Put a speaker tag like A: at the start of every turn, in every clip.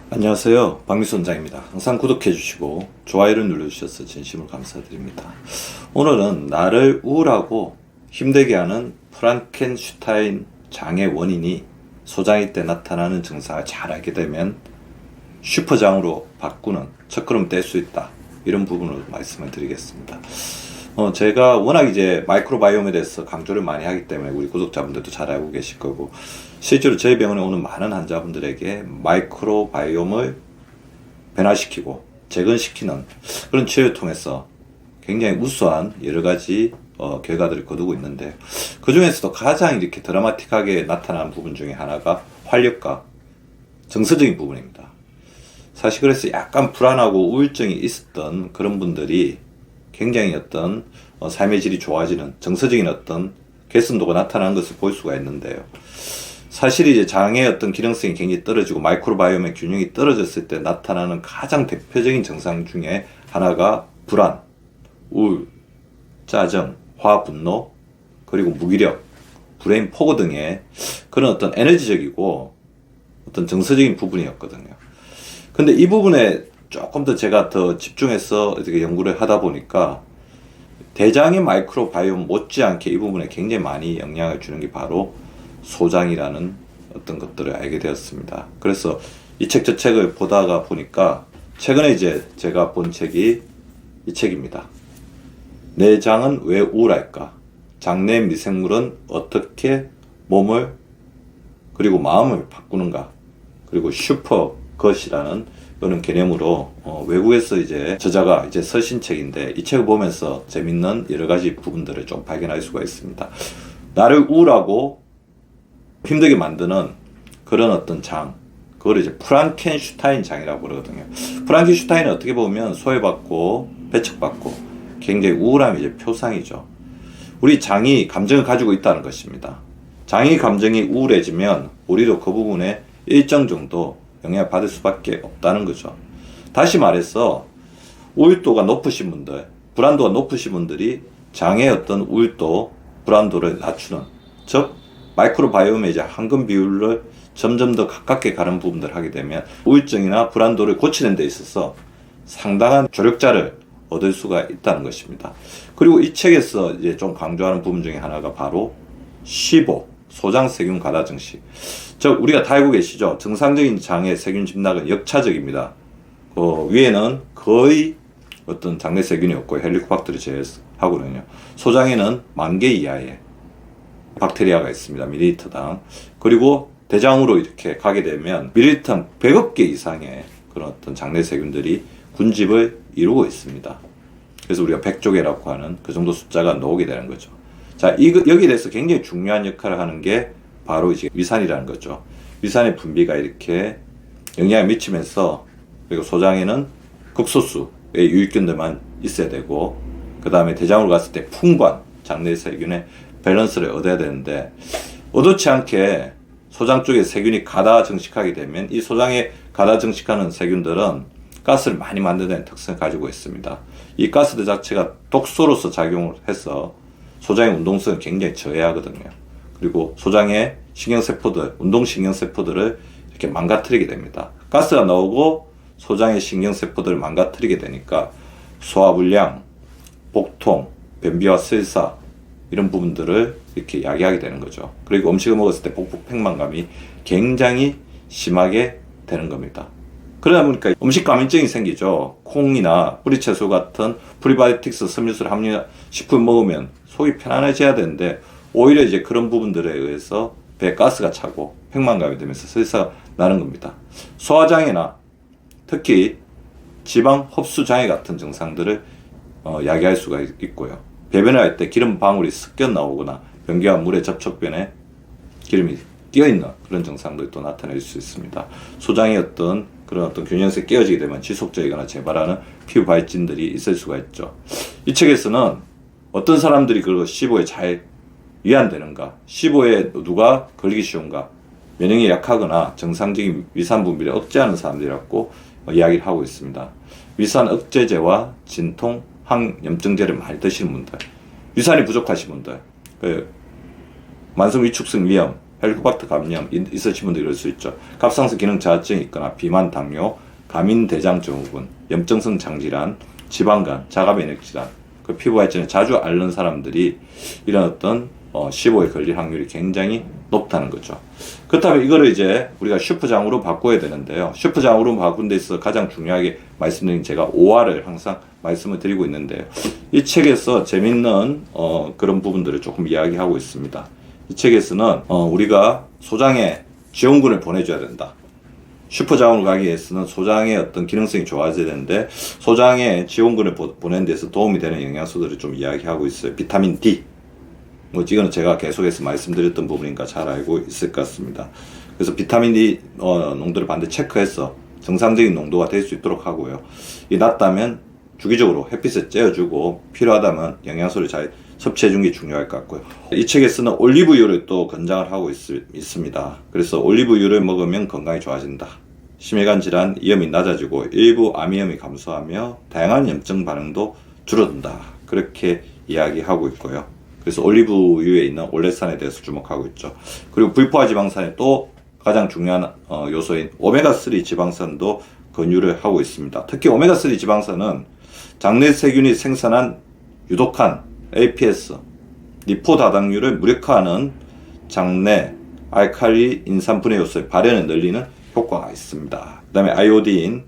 A: 안녕하세요. 박미수 원장입니다. 항상 구독해 주시고 좋아요를 눌러주셔서 진심으로 감사드립니다. 오늘은 나를 우울하고 힘들게 하는 프랑켄슈타인 장의 원인이 소장일 때 나타나는 증상을 잘 알게 되면 슈퍼장으로 바꾸는 첫걸음 뗄 수 있다, 이런 부분을 말씀을 드리겠습니다. 제가 워낙 이제 마이크로바이옴에 대해서 강조를 많이 하기 때문에 우리 구독자분들도 잘 알고 계실 거고, 실제로 저희 병원에 오는 많은 환자분들에게 마이크로바이옴을 변화시키고 재건시키는 그런 치료를 통해서 굉장히 우수한 여러 가지 결과들을 거두고 있는데, 그 중에서도 가장 이렇게 드라마틱하게 나타나는 부분 중에 하나가 활력과 정서적인 부분입니다. 사실 그래서 약간 불안하고 우울증이 있었던 그런 분들이 굉장히 어떤 삶의 질이 좋아지는 정서적인 어떤 개선도가 나타나는 것을 볼 수가 있는데요. 사실 이제 장의 어떤 기능성이 굉장히 떨어지고 마이크로바이옴의 균형이 떨어졌을 때 나타나는 가장 대표적인 증상 중에 하나가 불안, 우울, 짜증, 화, 분노, 그리고 무기력, 브레인 포거 등의 그런 어떤 에너지적이고 어떤 정서적인 부분이었거든요. 근데 이 부분에 조금 더 제가 더 집중해서 이렇게 연구를 하다 보니까 대장의 마이크로바이옴 못지않게 이 부분에 굉장히 많이 영향을 주는 게 바로 소장이라는 어떤 것들을 알게 되었습니다. 그래서 이 책 저 책을 보다가 보니까 최근에 이제 제가 본 책이 이 책입니다. 내 장은 왜 우울할까? 장내 미생물은 어떻게 몸을 그리고 마음을 바꾸는가? 그리고 슈퍼 것이라는 그런 개념으로 외국에서 이제 저자가 이제 서신 책인데, 이 책을 보면서 재밌는 여러 가지 부분들을 좀 발견할 수가 있습니다. 나를 우울하고 힘들게 만드는 그런 어떤 장, 그걸 이제 프랑켄슈타인 장이라고 그러거든요. 프랑켄슈타인은 어떻게 보면 소외받고 배척받고 굉장히 우울함의 이제 표상이죠. 우리 장이 감정을 가지고 있다는 것입니다. 장의 감정이 우울해지면 우리도 그 부분에 일정 정도 영향을 받을 수밖에 없다는 거죠. 다시 말해서 우울도가 높으신 분들, 불안도가 높으신 분들이 장의 어떤 우울도, 불안도를 낮추는, 즉 마이크로바이옴의 이제 황금 비율을 점점 더 가깝게 가는 부분들을 하게 되면 우울증이나 불안도를 고치는 데 있어서 상당한 조력자를 얻을 수가 있다는 것입니다. 그리고 이 책에서 이제 좀 강조하는 부분 중에 하나가 바로 시보, 소장세균 가다 증식. 즉 우리가 다 알고 계시죠? 정상적인 장의 세균 집락은 역차적입니다. 위에는 거의 어떤 장내 세균이 없고 헬리코박터를 제외하고는요, 소장에는 10,000개 이하의 박테리아가 있습니다. 밀리리터당. 그리고 대장으로 이렇게 가게 되면 밀리리터당 100억 개 이상의 그런 어떤 장내 세균들이 군집을 이루고 있습니다. 그래서 우리가 백조개라고 하는 그 정도 숫자가 나오게 되는 거죠. 자, 여기에 대해서 굉장히 중요한 역할을 하는 게 바로 이제 위산이라는 거죠. 위산의 분비가 이렇게 영향을 미치면서, 그리고 소장에는 극소수의 유익균들만 있어야 되고, 그 다음에 대장으로 갔을 때 풍부한 장내 세균의 밸런스를 얻어야 되는데, 의도치 않게 소장 쪽에 세균이 가다 증식하게 되면 이 소장에 가다 증식하는 세균들은 가스를 많이 만드는 특성을 가지고 있습니다. 이 가스들 자체가 독소로서 작용을 해서 소장의 운동성을 굉장히 저해하거든요. 그리고 소장의 신경세포들, 운동신경세포들을 이렇게 망가뜨리게 됩니다. 가스가 나오고 소장의 신경세포들을 망가뜨리게 되니까 소화불량, 복통, 변비와 설사, 이런 부분들을 이렇게 야기하게 되는 거죠. 그리고 음식을 먹었을 때 복부 팽만감이 굉장히 심하게 되는 겁니다. 그러다 보니까 음식 감염증이 생기죠. 콩이나 뿌리채소 같은 프리바이오틱스 섬유술 함유 식품 먹으면 속이 편안해져야 되는데, 오히려 이제 그런 부분들에 의해서 배에 가스가 차고 팽만감이 되면서 설사가 나는 겁니다. 소화장애나 특히 지방 흡수 장애 같은 증상들을 야기할 수가 있고요. 배변을 할 때 기름 방울이 섞여 나오거나 변기와 물의 접촉변에 기름이 끼어있는 그런 증상들도 나타낼 수 있습니다. 소장의 어떤 그런 어떤 균형성이 깨어지게 되면 지속적이거나 재발하는 피부 발진들이 있을 수가 있죠. 이 책에서는 어떤 사람들이 그 시보에 잘 위안되는가, 시보에 누가 걸리기 쉬운가, 면역이 약하거나 정상적인 위산 분비를 억제하는 사람들이라고 이야기를 하고 있습니다. 위산 억제제와 진통, 항염증제를 많이 드시는 분들, 위산이 부족하신 분들, 만성 위축성 위염, 헬리코박터 감염 있으신 분들 이럴 수 있죠. 갑상선 기능 저하증이 있거나 비만, 당뇨, 가민 대장 증후군, 염증성 장질환, 지방간, 자가 면역 질환, 그 피부 발전에 자주 앓는 사람들이 이런 어떤 15에 걸릴 확률이 굉장히 높다는 거죠. 그렇다면 이거를 이제 우리가 슈퍼장으로 바꿔야 되는데요. 슈퍼장으로 바꾼 데 있어서 가장 중요하게 말씀드린 제가 5R을 항상 말씀을 드리고 있는데요. 이 책에서 재밌는 그런 부분들을 조금 이야기하고 있습니다. 이 책에서는 우리가 소장에 지원군을 보내줘야 된다. 슈퍼장으로 가기 위해서는 소장의 어떤 기능성이 좋아져야 되는데 소장에 지원군을 보내는 데서 도움이 되는 영양소들을 좀 이야기하고 있어요. 비타민 D. 이거는 제가 계속해서 말씀드렸던 부분이니까 잘 알고 있을 것 같습니다. 그래서 비타민 D 농도를 반드시 체크해서 정상적인 농도가 될 수 있도록 하고요. 이 낮다면 주기적으로 햇빛에 쬐어주고 필요하다면 영양소를 잘 섭취해 주는 게 중요할 것 같고요. 이 책에서는 올리브유를 또 권장을 하고 있습니다. 그래서 올리브유를 먹으면 건강이 좋아진다. 심혈관 질환 위험이 낮아지고 일부 암 위험이 감소하며 다양한 염증 반응도 줄어든다. 그렇게 이야기하고 있고요. 그래서 올리브유에 있는 올레산에 대해서 주목하고 있죠. 그리고 불포화 지방산의 또 가장 중요한 요소인 오메가3 지방산도 권유를 하고 있습니다. 특히 오메가3 지방산은 장내 세균이 생산한 유독한 APS, 리포다당류를 무력화하는 장내 알칼리 인산 분해 요소의 발현을 늘리는 효과가 있습니다. 그 다음에 아이오딘,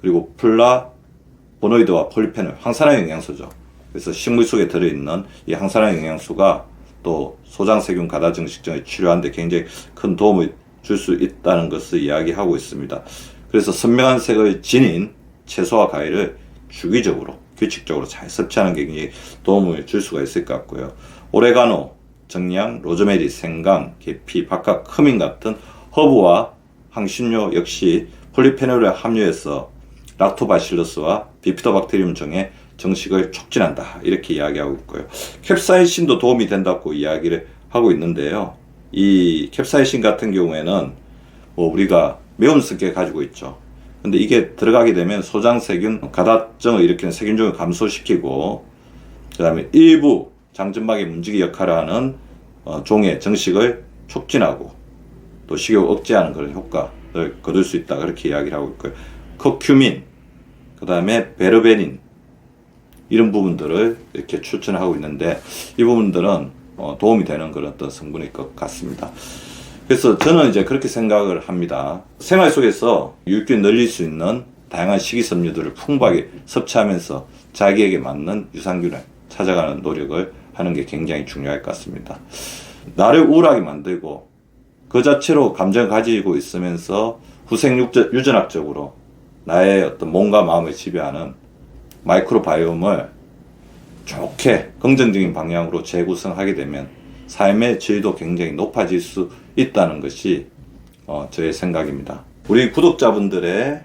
A: 그리고 플라보노이드와 폴리페놀, 항산화 영양소죠. 그래서 식물 속에 들어있는 이 항산화 영양소가 또 소장세균 가다증식증을 치료하는 데 굉장히 큰 도움을 줄 수 있다는 것을 이야기하고 있습니다. 그래서 선명한 색을 지닌 채소와 과일을 주기적으로 규칙적으로 잘 섭취하는 게 굉장히 도움을 줄 수가 있을 것 같고요. 오레가노, 정량, 로즈메리, 생강, 계피, 박하, 크민 같은 허브와 향신료 역시 폴리페놀을 함유해서 락토바실러스와 비피더박테리움 등의 정식을 촉진한다. 이렇게 이야기하고 있고요. 캡사이신도 도움이 된다고 이야기를 하고 있는데요. 이 캡사이신 같은 경우에는 우리가 매운 성격을 가지고 있죠. 근데 이게 들어가게 되면 소장세균 가다증을 일으키는 세균종을 감소시키고 그 다음에 일부 장점막의 문지기 역할을 하는 종의 정식을 촉진하고 또 식욕을 억제하는 그런 효과를 거둘 수 있다. 그렇게 이야기를 하고 있고요. 커큐민, 그 다음에 베르베닌 이런 부분들을 이렇게 추천하고 있는데 이 부분들은 도움이 되는 그런 어떤 성분일 것 같습니다. 그래서 저는 이제 그렇게 생각을 합니다. 생활 속에서 유익균을 늘릴 수 있는 다양한 식이섬유들을 풍부하게 섭취하면서 자기에게 맞는 유산균을 찾아가는 노력을 하는 게 굉장히 중요할 것 같습니다. 나를 우울하게 만들고 그 자체로 감정을 가지고 있으면서 후생 유전학적으로 나의 어떤 몸과 마음을 지배하는 마이크로바이옴을 좋게 긍정적인 방향으로 재구성하게 되면 삶의 질도 굉장히 높아질 수 있다는 것이 저의 생각입니다. 우리 구독자분들의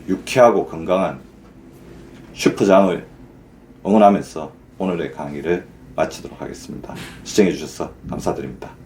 A: 유쾌하고 건강한 슈퍼장을 응원하면서 오늘의 강의를 마치도록 하겠습니다. 시청해 주셔서 감사드립니다.